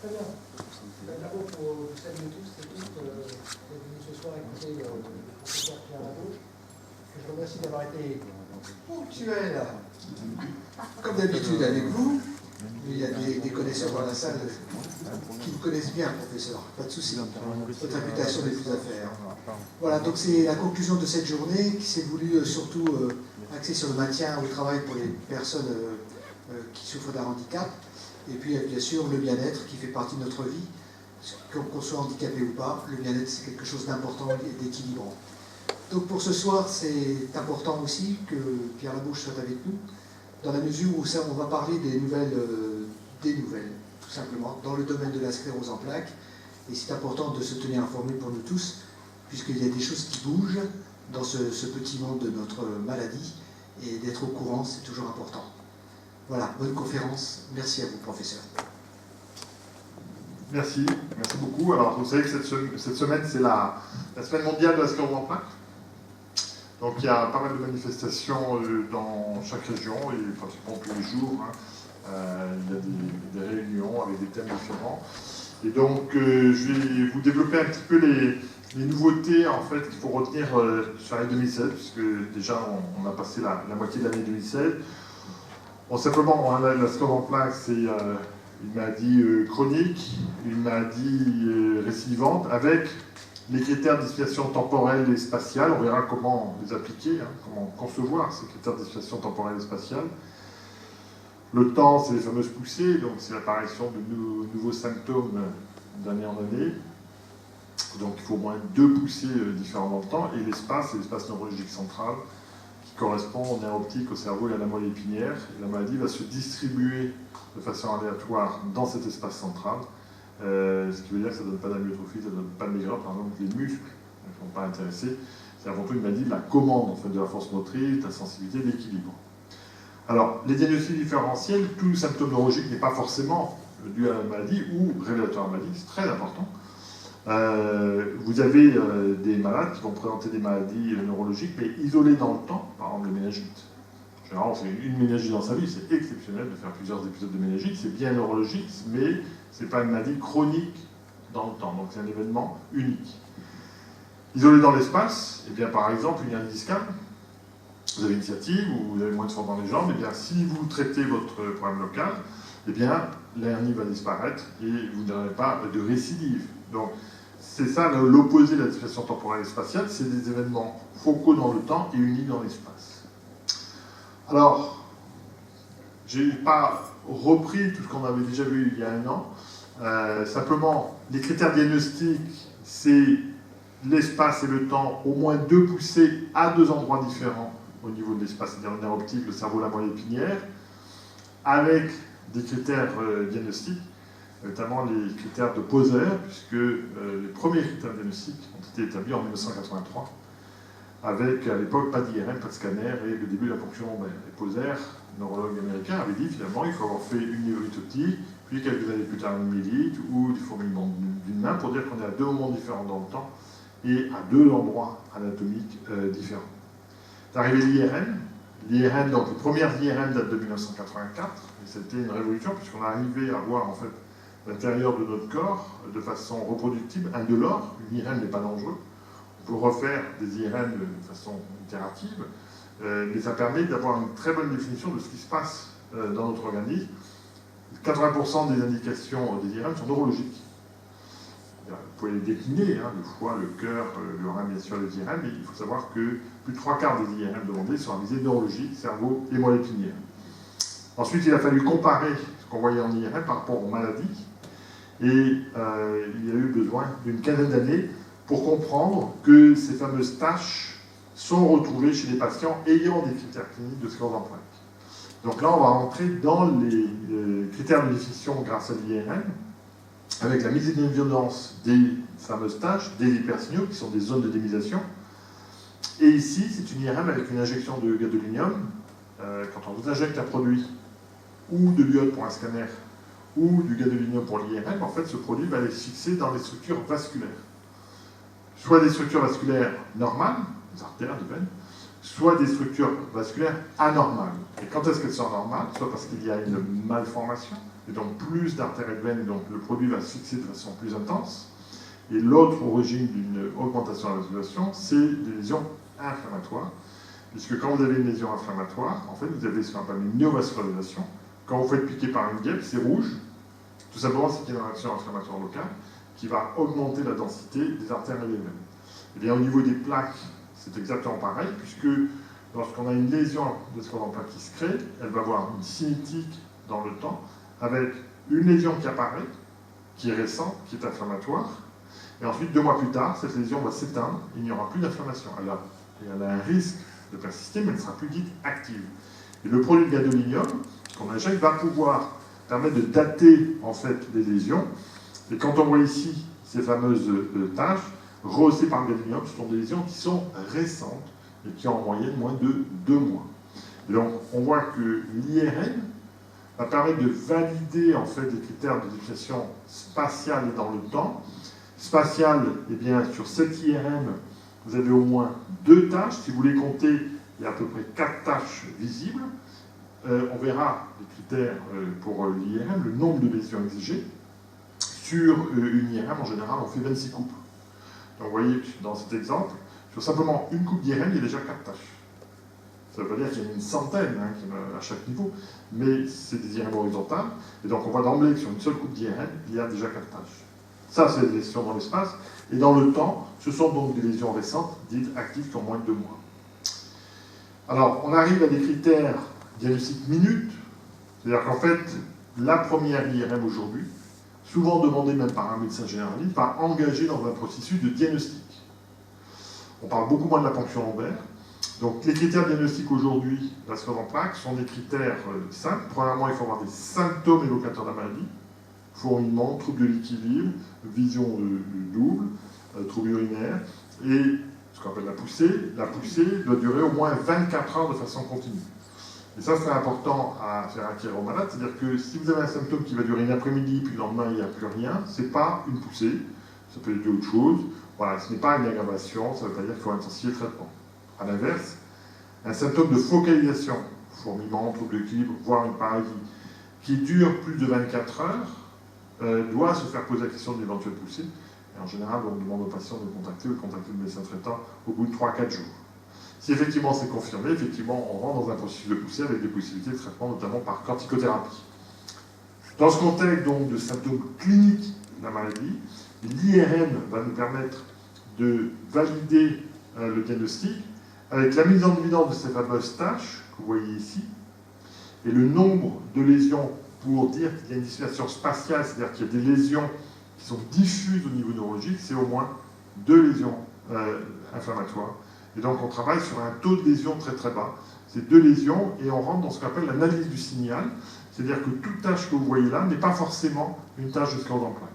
Très bien. D'abord, pour vous saluer tous et toutes d'être venus ce soir écouter le professeur Pierre Labauche, que je remercie d'avoir été ponctuel, comme d'habitude avec vous. Il y a des connaisseurs dans la salle qui vous connaissent bien, professeur, pas de souci. Votre réputation n'est plus à faire. Voilà, donc c'est la conclusion de cette journée qui s'est voulue surtout axée sur le maintien au travail pour les personnes qui souffrent d'un handicap. Et puis, bien sûr, le bien-être qui fait partie de notre vie. Qu'on soit handicapé ou pas, le bien-être, c'est quelque chose d'important et d'équilibrant. Donc, pour ce soir, c'est important aussi que Pierre Labauche soit avec nous, dans la mesure où on va parler des nouvelles, tout simplement, dans le domaine de la sclérose en plaques. Et c'est important de se tenir informé pour nous tous, puisqu'il y a des choses qui bougent dans ce petit monde de notre maladie. Et d'être au courant, c'est toujours important. Voilà, bonne conférence. Merci à vous, professeur. Merci beaucoup. Alors, vous savez que cette semaine, c'est la semaine mondiale de la sclérose en plaques. Donc, il y a pas mal de manifestations dans chaque région, et pratiquement tous les jours. Il y a des réunions avec des thèmes différents. Et donc, je vais vous développer un petit peu les nouveautés, en fait, qu'il faut retenir sur l'année 2016, puisque déjà, on a passé la moitié de l'année 2016. Bon, simplement, la sclérose en plaques, c'est une maladie chronique, une maladie récidivante, avec les critères de dispersion temporelle et spatiale. On verra comment les appliquer, comment concevoir ces critères de dispersion temporelle et spatiale. Le temps, c'est les fameuses poussées, donc c'est l'apparition de nouveaux symptômes d'année en année. Donc il faut au moins 2 poussées différentes dans le temps, et l'espace, c'est l'espace neurologique central, qui correspond au nerf optique, au cerveau et à la moelle épinière. Et la maladie va se distribuer de façon aléatoire dans cet espace central, ce qui veut dire que ça ne donne pas d'amyotrophie, ça ne donne pas de maigreur, par exemple les muscles ne sont pas intéressés. C'est avant tout une maladie de la commande, en fait, de la force motrice, de la sensibilité, de l'équilibre. Alors, les diagnostics différentiels, tout symptôme neurologique n'est pas forcément dû à la maladie ou révélateur de la maladie, c'est très important. Vous avez des malades qui vont présenter des maladies neurologiques, mais isolées dans le temps, par exemple les méningites. Généralement, c'est une méningite dans sa vie, c'est exceptionnel de faire plusieurs épisodes de méningite, c'est bien neurologique, mais ce n'est pas une maladie chronique dans le temps, donc c'est un événement unique. Isolé dans l'espace, eh bien, par exemple, une hernie discale, vous avez une sciatique ou vous avez moins de force dans les jambes, eh bien, si vous traitez votre problème local, eh bien, la hernie va disparaître et vous n'aurez pas de récidive. Donc, c'est ça l'opposé de la dispersion temporelle et spatiale, c'est des événements focaux dans le temps et uniques dans l'espace. Alors, je n'ai pas repris tout ce qu'on avait déjà vu il y a un an. Simplement, les critères diagnostiques, c'est l'espace et le temps, au moins 2 poussées à 2 endroits différents au niveau de l'espace, c'est-à-dire le nerf optique, le cerveau, la moelle épinière, avec des critères diagnostiques, notamment les critères de Poser, puisque les premiers critères diagnostiques ont été établis en 1983, avec à l'époque pas d'IRM, pas de scanner et le début de la ponction lombaire. Et Poser, neurologue américain, avait dit finalement il faut avoir fait une névrite optique, puis quelques années plus tard une myélite ou du fourmillement d'une main, pour dire qu'on est à 2 moments différents dans le temps et à 2 endroits anatomiques différents. C'est arrivé l'IRM. L'IRM, donc les premières IRM datent de 1984, et c'était une révolution puisqu'on arrivait à voir en fait l'intérieur de notre corps de façon reproductible, indolore. Une IRM n'est pas dangereux. On peut refaire des IRM de façon itérative, mais ça permet d'avoir une très bonne définition de ce qui se passe dans notre organisme. 80% des indications des IRM sont neurologiques. Vous pouvez les décliner, le foie, le cœur, le rein, bien sûr, les IRM, mais il faut savoir que plus de 3/4 des IRM demandés sont à visée neurologique, cerveau et moelle épinière. Ensuite, il a fallu comparer ce qu'on voyait en IRM par rapport aux maladies, et il y a eu besoin d'une quinzaine d'années pour comprendre que ces fameuses taches sont retrouvées chez les patients ayant des critères cliniques de sclérose en plaques. Donc là, on va rentrer dans les critères de définition grâce à l'IRM, avec la mise en évidence des fameuses taches, des hypersignaux, qui sont des zones de démisation. Et ici, c'est une IRM avec une injection de gadolinium. Quand on vous injecte un produit, ou de l'iode pour un scanner, ou du gadolinium pour l'IRM, en fait, ce produit va aller se fixer dans les structures vasculaires. Soit des structures vasculaires normales, des artères, des veines, soit des structures vasculaires anormales. Et quand est-ce qu'elles sont anormales? Soit parce qu'il y a une malformation, et donc plus d'artères et de veines, donc le produit va se fixer de façon plus intense. Et l'autre origine d'une augmentation de la vascularisation, c'est des lésions inflammatoires, puisque quand vous avez une lésion inflammatoire, en fait, vous avez ce qu'on appelle une néovascularisation. Quand vous faites piquer par une guêpe, c'est rouge. Tout simplement, c'est qu'il y a une réaction inflammatoire locale qui va augmenter la densité des artères et des veines. Et bien, au niveau des plaques, c'est exactement pareil, puisque lorsqu'on a une lésion de scordon plaque qui se crée, elle va avoir une cinétique dans le temps, avec une lésion qui apparaît, qui est récente, qui est inflammatoire, et ensuite, 2 mois plus tard, cette lésion va s'éteindre, il n'y aura plus d'inflammation. Alors, elle a un risque de persister, mais elle ne sera plus dite active. Et le produit de gadolinium qu'on injecte va pouvoir permettre de dater en fait les lésions. Et quand on voit ici ces fameuses taches, rehaussées par le gadolinium, ce sont des lésions qui sont récentes et qui ont en moyenne moins de 2 mois. Et donc, on voit que l'IRM va permettre de valider en fait les critères de diffraction spatiale et dans le temps. Spatiale, eh bien, sur cette IRM, vous avez au moins 2 taches. Si vous les comptez, il y a à peu près 4 taches visibles. On verra les critères pour l'IRM, le nombre de lésions exigées. Sur une IRM, en général, on fait 26 coupes. Donc vous voyez que dans cet exemple, sur simplement une coupe d'IRM, il y a déjà 4 taches. Ça ne veut pas dire qu'il y en a une centaine à chaque niveau, mais c'est des IRM horizontales. Et donc on voit d'emblée que sur une seule coupe d'IRM, il y a déjà 4 taches. Ça, c'est des lésions dans l'espace. Et dans le temps, ce sont donc des lésions récentes, dites actives, qui ont moins de 2 mois. Alors, on arrive à des critères diagnostiques minutes. C'est-à-dire qu'en fait, la première IRM aujourd'hui, souvent demandée même par un médecin généraliste, va engager dans un processus de diagnostic. On parle beaucoup moins de la ponction lombaire. Donc, les critères diagnostiques aujourd'hui de la sclérose en plaques sont des critères simples. Premièrement, il faut avoir des symptômes évocateurs de la maladie. Fourmillement, troubles de l'équilibre, vision double, troubles urinaires, et ce qu'on appelle la poussée. La poussée doit durer au moins 24 heures de façon continue. Et ça, c'est important à faire acquérir aux malades, c'est-à-dire que si vous avez un symptôme qui va durer une après-midi, puis le lendemain, il n'y a plus rien, ce n'est pas une poussée, ça peut être autre chose. Voilà, ce n'est pas une aggravation, ça ne veut pas dire qu'il faut intensifier le traitement. À l'inverse, un symptôme de focalisation, fourmillement, trouble de l'équilibre, voire une paralysie, qui dure plus de 24 heures, doit se faire poser la question de l'éventuelle poussée. Et en général, on demande aux patients de contacter ou de contacter le médecin traitant au bout de 3-4 jours. Si effectivement c'est confirmé, effectivement, on rentre dans un processus de poussée avec des possibilités de traitement, notamment par corticothérapie. Dans ce contexte donc de symptômes cliniques de la maladie, l'IRM va nous permettre de valider le diagnostic avec la mise en évidence de ces fameuses taches que vous voyez ici, et le nombre de lésions pour dire qu'il y a une dysfonction spatiale, c'est-à-dire qu'il y a des lésions qui sont diffuses au niveau neurologique, c'est au moins 2 lésions inflammatoires. Et donc on travaille sur un taux de lésion très très bas. C'est 2 lésions et on rentre dans ce qu'on appelle l'analyse du signal, c'est-à-dire que toute tache que vous voyez là n'est pas forcément une tache de sclérose en plaques.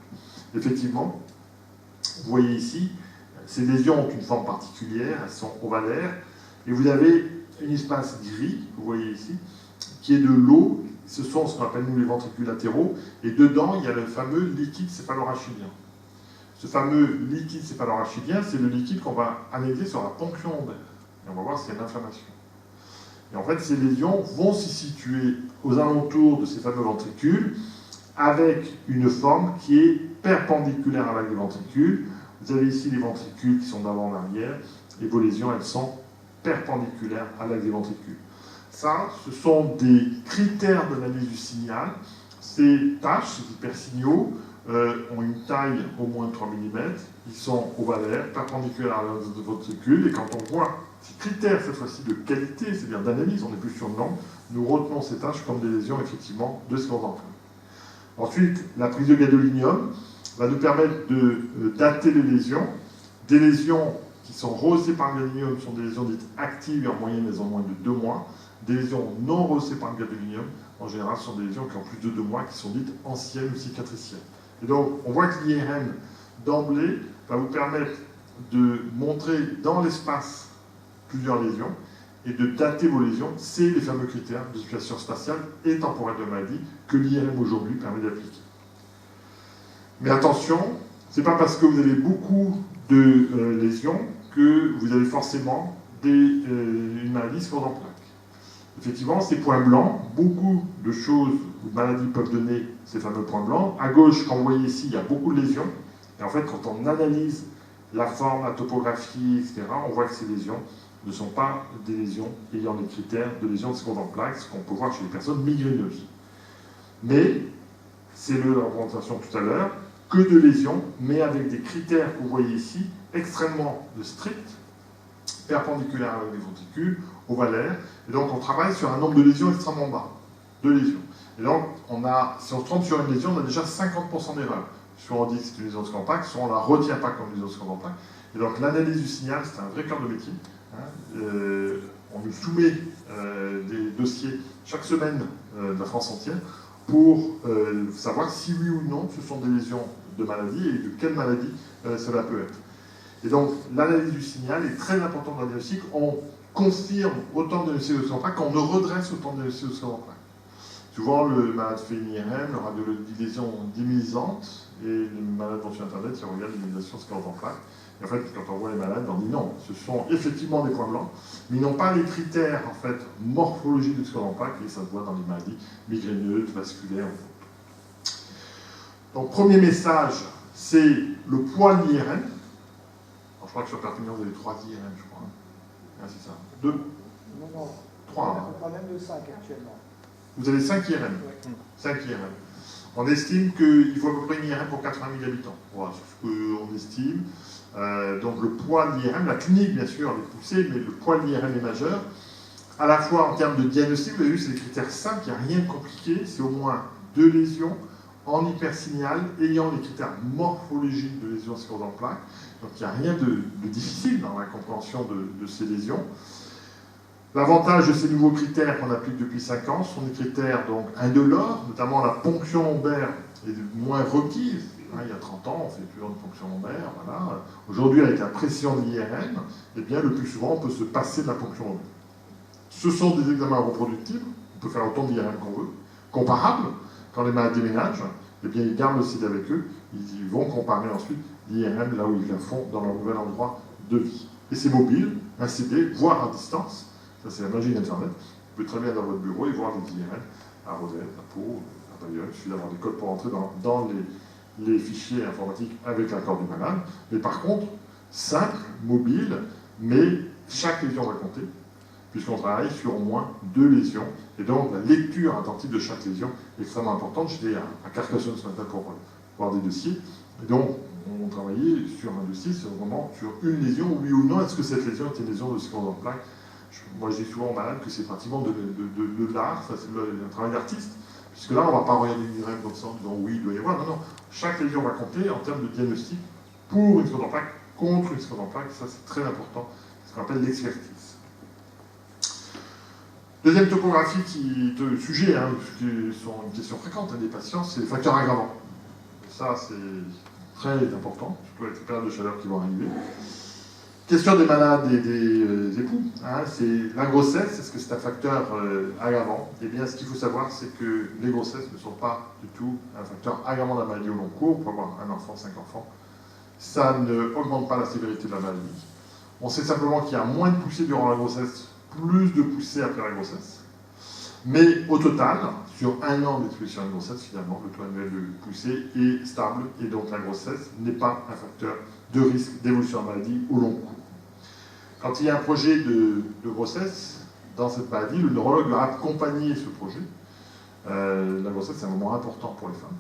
Effectivement, vous voyez ici, ces lésions ont une forme particulière, elles sont ovalaires, et vous avez une espace gris, vous voyez ici, qui est de l'eau. Ce sont ce qu'on appelle nous les ventricules latéraux, et dedans il y a le fameux liquide céphalorachidien. Ce fameux liquide céphalorachidien, c'est le liquide qu'on va analyser sur la ponction lombaire. Et on va voir s'il y a une inflammation. Et en fait, ces lésions vont s'y situer aux alentours de ces fameux ventricules, avec une forme qui est perpendiculaire à l'axe des ventricules. Vous avez ici les ventricules qui sont d'avant en arrière, et vos lésions, elles sont perpendiculaires à l'axe des ventricules. Ça, ce sont des critères d'analyse du signal. Ces taches, ces hypersignaux, ont une taille au moins de 3 mm, ils sont ovalaires, perpendiculaires à l'axe des ventricules, et quand on voit ces critères, cette fois-ci de qualité, c'est-à-dire d'analyse, on n'est plus sur le nombre, nous retenons ces taches comme des lésions, effectivement, de sclérose en plaques. Ensuite, la prise de gadolinium va nous permettre de dater les lésions. Des lésions qui sont rehaussées par le gadolinium sont des lésions dites actives, et en moyenne, elles ont moins de 2 mois. Des lésions non rehaussées par le gadolinium, en général, sont des lésions qui ont plus de 2 mois, qui sont dites anciennes ou cicatricielles. Et donc, on voit que l'IRM, d'emblée, va vous permettre de montrer dans l'espace plusieurs lésions et de dater vos lésions. C'est les fameux critères de situation spatiale et temporelle de maladie que l'IRM aujourd'hui permet d'appliquer. Mais attention, ce n'est pas parce que vous avez beaucoup de lésions que vous avez forcément une maladie sclérose en plaques. Effectivement, ces points blancs, beaucoup de choses ou de maladies peuvent donner ces fameux points blancs. À gauche, quand vous voyez ici, il y a beaucoup de lésions. Et en fait, quand on analyse la forme, la topographie, etc., on voit que ces lésions ne sont pas des lésions ayant des critères de lésions de seconde en plaques, ce qu'on peut voir chez les personnes migraineuses. Mais, c'est la représentation tout à l'heure, que de lésions, mais avec des critères que vous voyez ici, extrêmement stricts, perpendiculaires avec des ventricules, ovalaires, et donc on travaille sur un nombre de lésions extrêmement bas, de lésions. Et donc, si on se trompe sur une lésion, on a déjà 50% d'erreur. Soit on dit que c'est une lésion de seconde en plaques, soit on ne la retient pas comme une lésion de seconde en plaques. Et donc l'analyse du signal, c'est un vrai cœur de métier. On nous soumet des dossiers chaque semaine de la France entière pour savoir si oui ou non ce sont des lésions de maladie et de quelle maladie cela peut être. Et donc l'analyse du signal est très importante dans le diagnostic. On confirme autant de diagnostics de seconde en plaques qu'on ne redresse autant de diagnostics de seconde en plaques. Souvent, le malade fait une IRM, le radiologue dit lésion diminuante, et le malade vont sur Internet, il regarde l'immunisation seconde en plaques. Et en fait, quand on voit les malades, on dit non, ce sont effectivement des points blancs, mais ils n'ont pas les critères en fait, morphologiques de seconde en plaques, et ça se voit dans les maladies migraineuses, vasculaires. Donc, premier message, c'est le poids de l'IRM. Je crois que sur Perpignan, vous avez 3 IRM, je crois. Ah, c'est ça. 2 Non, 3. On a même de 5 actuellement. Vous avez 5 IRM. Oui. 5 IRM. On estime qu'il faut à peu près une IRM pour 80 000 habitants. Voilà, c'est ce qu'on estime. Donc le poids de l'IRM, la clinique bien sûr elle est poussée, mais le poids de l'IRM est majeur. À la fois en termes de diagnostic, vous avez vu, c'est des critères simples, il n'y a rien de compliqué, c'est au moins 2 lésions en hypersignal ayant les critères morphologiques de lésions secondes en plaques. Donc il n'y a rien de difficile dans la compréhension de ces lésions. L'avantage de ces nouveaux critères qu'on applique depuis 5 ans sont des critères donc indolores, notamment la ponction lombaire est moins requise. Il y a 30 ans, on fait plus de ponction lombaire. Voilà. Aujourd'hui, avec la pression de l'IRM, eh bien, le plus souvent, on peut se passer de la ponction lombaire. Ce sont des examens reproductibles, on peut faire autant d'IRM qu'on veut, comparables. Quand les malades déménagent, eh bien, ils gardent le CD avec eux, ils vont comparer ensuite l'IRM là où ils la font dans leur nouvel endroit de vie. Et c'est mobile, un CD, voire à distance. Ça, c'est la magie d'Internet. Vous pouvez très bien dans votre bureau et voir des IRM à Rodez, à Pau, à Bayonne. Il suffit d'avoir des codes pour entrer dans les fichiers informatiques avec l'accord du malade. Mais par contre, simple, mobile, mais chaque lésion va compter, puisqu'on travaille sur au moins 2 lésions. Et donc, la lecture attentive de chaque lésion est extrêmement importante. J'étais à Carcassonne ce matin pour voir des dossiers. Et donc, on travaillait sur un dossier, sur une lésion, oui ou non, est-ce que cette lésion est une lésion de seconde en plaques. Moi, je dis souvent aux malades que c'est pratiquement de l'art, c'est un travail d'artiste, puisque là, on ne va pas regarder une IRM comme ça en disant oui, il doit y avoir. Non. Chaque lésion va compter en termes de diagnostic pour une seconde en plaque, contre une seconde en plaque. Ça, c'est très important, ce qu'on appelle l'expertise. Deuxième topographie sujet, qui sont une question fréquente des patients, c'est les facteurs aggravants. Ça, c'est très important, surtout avec les périodes de chaleur qui vont arriver. Question des malades et des époux, c'est la grossesse, est-ce que c'est un facteur aggravant? Eh bien, ce qu'il faut savoir, c'est que les grossesses ne sont pas du tout un facteur aggravant de la maladie au long cours. On peut avoir un enfant, 5 enfants. Ça ne augmente pas la sévérité de la maladie. On sait simplement qu'il y a moins de poussées durant la grossesse, plus de poussées après la grossesse. Mais au total, sur 1 an d'exposition à une grossesse, finalement, le taux annuel de poussée est stable, et donc la grossesse n'est pas un facteur de risque d'évolution de la maladie au long cours. Quand il y a un projet de grossesse dans cette maladie, le neurologue va accompagner ce projet. La grossesse, c'est un moment important pour les femmes.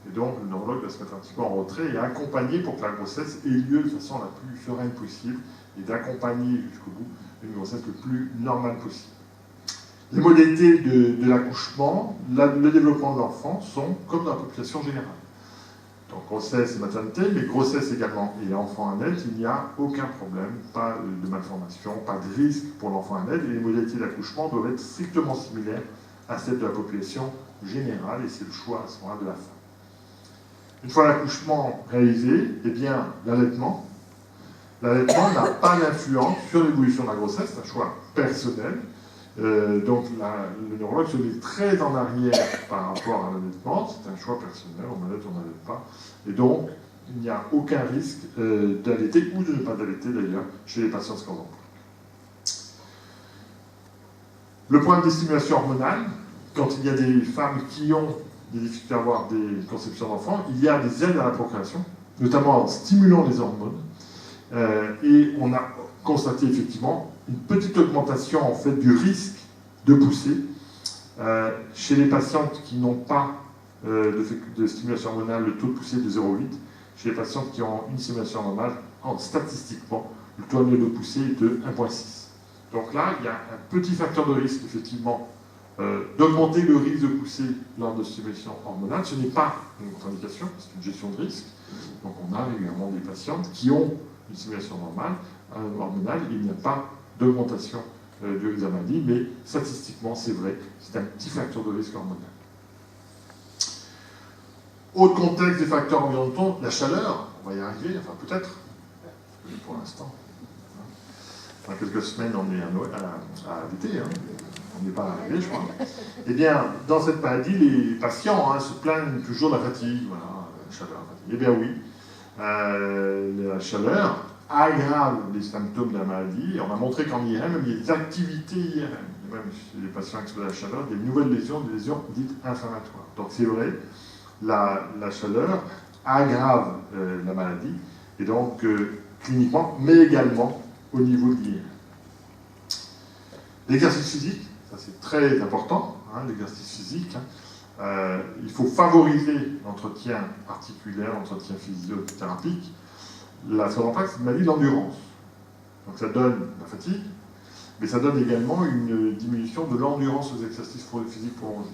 Et donc, le neurologue va se mettre un petit peu en retrait et accompagner pour que la grossesse ait lieu de façon la plus sereine possible et d'accompagner jusqu'au bout une grossesse le plus normale possible. Les modalités de l'accouchement, le développement de l'enfant sont comme dans la population générale. Donc grossesse et maternité, mais grossesse également et enfant à naître, il n'y a aucun problème, pas de malformation, pas de risque pour l'enfant à naître, et les modalités d'accouchement doivent être strictement similaires à celles de la population générale, et c'est le choix à ce moment-là de la femme. Une fois l'accouchement réalisé, eh bien l'allaitement n'a pas d'influence sur l'évolution de la grossesse, c'est un choix personnel. Donc le neurologue se met très en arrière par rapport à l'allaitement, c'est un choix personnel, on allaite, on n'allaite pas, et donc il n'y a aucun risque d'allaiter ou de ne pas allaiter d'ailleurs chez les patients scandants. Le point de stimulation hormonale, quand il y a des femmes qui ont des difficultés à avoir des conceptions d'enfants, il y a des aides à la procréation, notamment en stimulant les hormones. Et on a constaté effectivement une petite augmentation en fait du risque de pousser chez les patientes qui n'ont pas de stimulation hormonale, le taux de poussée est de 0,8. Chez les patientes qui ont une stimulation hormonale, statistiquement, le taux annuel de poussée est de 1,6. Donc là, il y a un petit facteur de risque, effectivement, d'augmenter le risque de pousser lors de stimulation hormonale. Ce n'est pas une contre-indication, c'est une gestion de risque. Donc on a régulièrement des patientes qui ont une stimulation hormonale, il n'y a pas d'augmentation du risque de maladie, mais statistiquement, c'est vrai, c'est un petit facteur de risque hormonal. Autre contexte des facteurs environnementaux, la chaleur, on va y arriver, enfin peut-être, pour l'instant. Dans quelques semaines, on est à l'été, hein. On n'est pas arrivé, je crois. Eh bien, dans cette maladie, les patients se plaignent toujours de la fatigue, voilà, la chaleur, la fatigue. Eh bien oui, la chaleur aggrave les symptômes de la maladie. On a montré qu'en IRM, il y a des activités IRM, même chez les patients exposés à la chaleur, des nouvelles lésions, des lésions dites inflammatoires. Donc c'est vrai, la chaleur aggrave la maladie, et donc cliniquement, mais également au niveau de l'IRM. L'exercice physique, ça c'est très important, l'exercice physique. Il faut favoriser l'entretien articulaire, l'entretien physiothérapique. La sclérose en plaques, c'est une maladie de l'endurance. Donc ça donne la fatigue, mais ça donne également une diminution de l'endurance aux exercices physiques prolongés.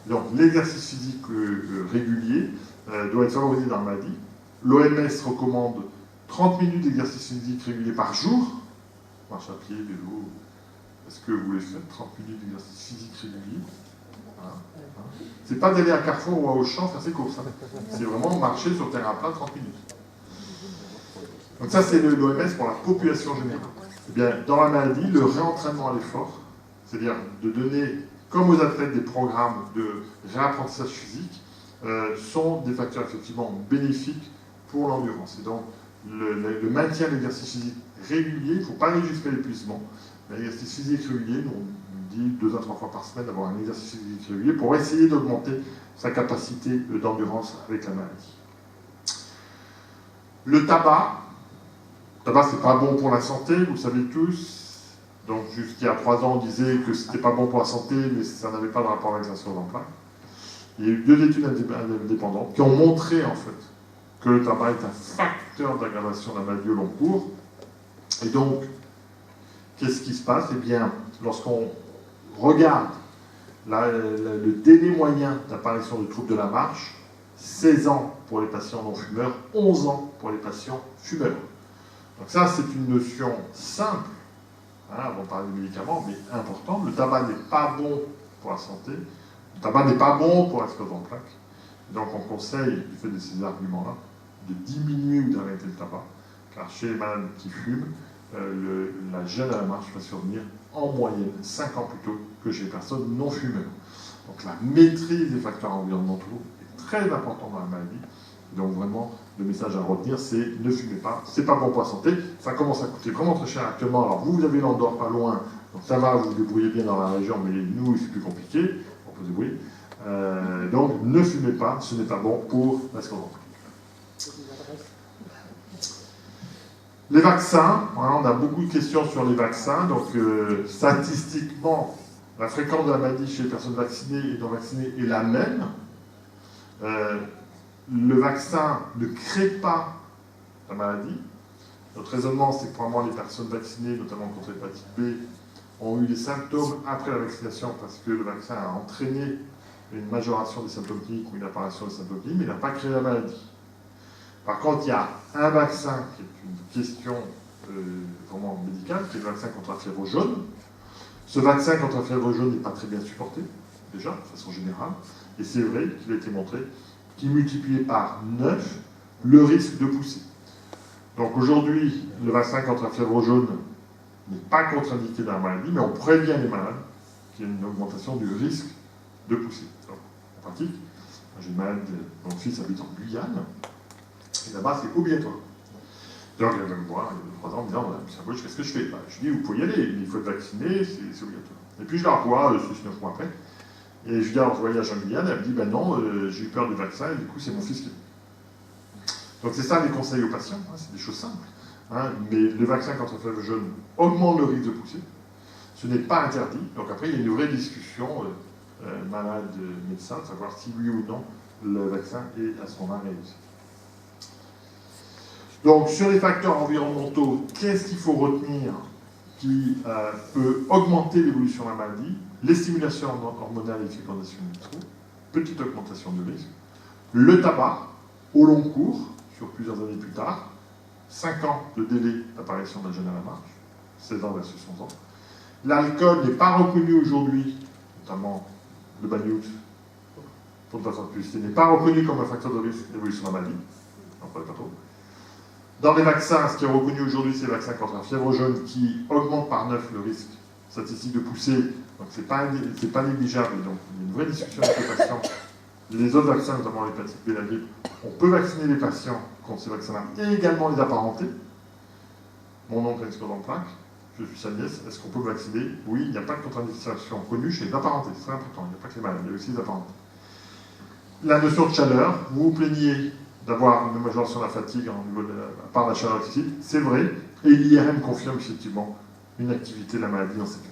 Donc l'exercice physique régulier doit être favorisé dans la maladie. L'OMS recommande 30 minutes d'exercice physique régulier par jour. Marche à pied, vélo. Est-ce que vous voulez faire 30 minutes d'exercice physique régulier? C'est pas d'aller à Carrefour ou à Auchan faire ses courses. C'est vraiment marcher sur terrain plat 30 minutes. Donc ça, c'est l'OMS pour la population générale. Eh bien, dans la maladie, le réentraînement à l'effort, c'est-à-dire de donner, comme aux athlètes, des programmes de réapprentissage physique, sont des facteurs effectivement bénéfiques pour l'endurance. Et donc, le maintien de l'exercice physique régulier, il ne faut pas aller jusqu'à l'épuisement. L'exercice physique régulier, on dit 2 à 3 fois par semaine d'avoir un exercice physique régulier pour essayer d'augmenter sa capacité d'endurance avec la maladie. Le tabac, c'est pas bon pour la santé, vous le savez tous. Donc jusqu'il y a 3 ans, on disait que c'était pas bon pour la santé, mais ça n'avait pas de rapport avec la sclérose en plaques. Il y a eu 2 études indépendantes qui ont montré en fait que le tabac est un facteur d'aggravation de la maladie au long cours. Et donc, qu'est-ce qui se passe? Eh bien, lorsqu'on regarde le délai moyen d'apparition de troubles de la marche, 16 ans pour les patients non-fumeurs, 11 ans pour les patients fumeurs. Donc ça, c'est une notion simple, avant de parler de médicaments, mais importante. Le tabac n'est pas bon pour la santé, le tabac n'est pas bon pour la sclérose en plaques. Donc on conseille, du fait de ces arguments-là, de diminuer ou d'arrêter le tabac, car chez les malades qui fument, la gêne à la marche va survenir en moyenne 5 ans plus tôt que chez les personnes non fumeurs. Donc la maîtrise des facteurs environnementaux est très importante dans la maladie. Donc vraiment, le message à retenir, c'est ne fumez pas, c'est pas bon pour la santé, ça commence à coûter vraiment très cher actuellement. Alors vous avez l'Andorre pas loin, donc ça va, vous vous débrouillez bien dans la région, mais nous, c'est plus compliqué, on peut se débrouiller. Donc ne fumez pas, ce n'est pas bon pour la sclérose en plaques. Les vaccins, voilà, on a beaucoup de questions sur les vaccins. Donc, statistiquement, la fréquence de la maladie chez les personnes vaccinées et non vaccinées est la même. Le vaccin ne crée pas la maladie. Notre raisonnement, c'est que probablement les personnes vaccinées, notamment contre l'hépatite B, ont eu des symptômes après la vaccination parce que le vaccin a entraîné une majoration des symptômes cliniques ou une apparition des symptômes cliniques, mais il n'a pas créé la maladie. Par contre, il y a un vaccin qui est une question vraiment médicale, qui est le vaccin contre la fièvre jaune. Ce vaccin contre la fièvre jaune n'est pas très bien supporté, déjà, de façon générale, et c'est vrai qu'il a été montré qu'il multipliait par 9 le risque de pousser. Donc aujourd'hui, le vaccin contre la fièvre jaune n'est pas contre-indiqué dans la maladie, mais on prévient les malades qu'il y a une augmentation du risque de pousser. Donc, en pratique, j'ai une malade, mon fils habite en Guyane, et là-bas, c'est obligatoire. Donc, elle va me voir, il y a 3 ans, en me disant, qu'est-ce que je fais? Je dis, vous pouvez y aller, il faut être vacciné, c'est obligatoire. Et puis, je la revois 6-9 mois après. Et je dis, alors je voyage en Guyane, elle me dit, ben non, j'ai eu peur du vaccin, et du coup c'est mon fils qui... Donc c'est ça les conseils aux patients, hein, c'est des choses simples. Hein, mais le vaccin contre la fièvre jaune augmente le risque de pousser. Ce n'est pas interdit. Donc après, il y a une vraie discussion malade-médecin, de savoir si oui ou non le vaccin est à ce moment réussi. Donc sur les facteurs environnementaux, qu'est-ce qu'il faut retenir qui peut augmenter l'évolution de la maladie? Les stimulations hormonales et les fécondations in vitro, petite augmentation du risque. Le tabac, au long cours, sur plusieurs années plus tard, 5 ans de délai d'apparition d'un gène à la marche, 16 ans versus 11 ans. L'alcool n'est pas reconnu aujourd'hui, notamment le Banyut, pour ne pas faire plus, n'est pas reconnu comme un facteur de risque d'évolution de la maladie. On ne parle pas trop. Dans les vaccins, ce qui est reconnu aujourd'hui, c'est les vaccins contre la fièvre jaune qui augmentent par 9 le risque statistique de pousser. Donc c'est pas négligeable. Donc il y a une vraie discussion avec les patients. Les autres vaccins, notamment l'hépatite B et la grippe, on peut vacciner les patients contre ces vaccins-là et également les apparentés. Mon oncle a une sclérose en plaques, je suis sa nièce, est-ce qu'on peut vacciner? Oui, il n'y a pas de contre-indication connue chez les apparentés, c'est très important, il n'y a pas que les malades, il y a aussi les apparentés. La notion de chaleur, vous vous plaignez d'avoir une majoration de la fatigue par la chaleur excessive, c'est vrai, et l'IRM confirme effectivement une activité de la maladie dans ces cas.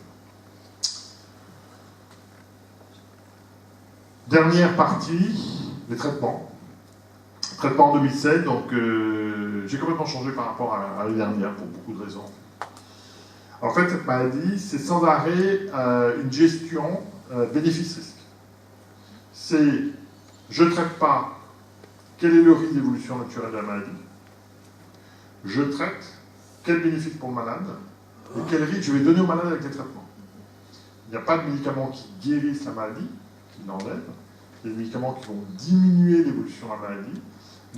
Dernière partie, les traitements. Traitement en 2007, donc j'ai complètement changé par rapport à l'année dernière pour beaucoup de raisons. En fait, cette maladie, c'est sans arrêt une gestion bénéfice-risque. C'est, je ne traite pas, quel est le risque d'évolution naturelle de la maladie? Je traite, quel bénéfice pour le malade et quel risque je vais donner au malade avec les traitements. Il n'y a pas de médicaments qui guérissent la maladie, qui l'enlèvent. Il y a des médicaments qui vont diminuer l'évolution de la maladie.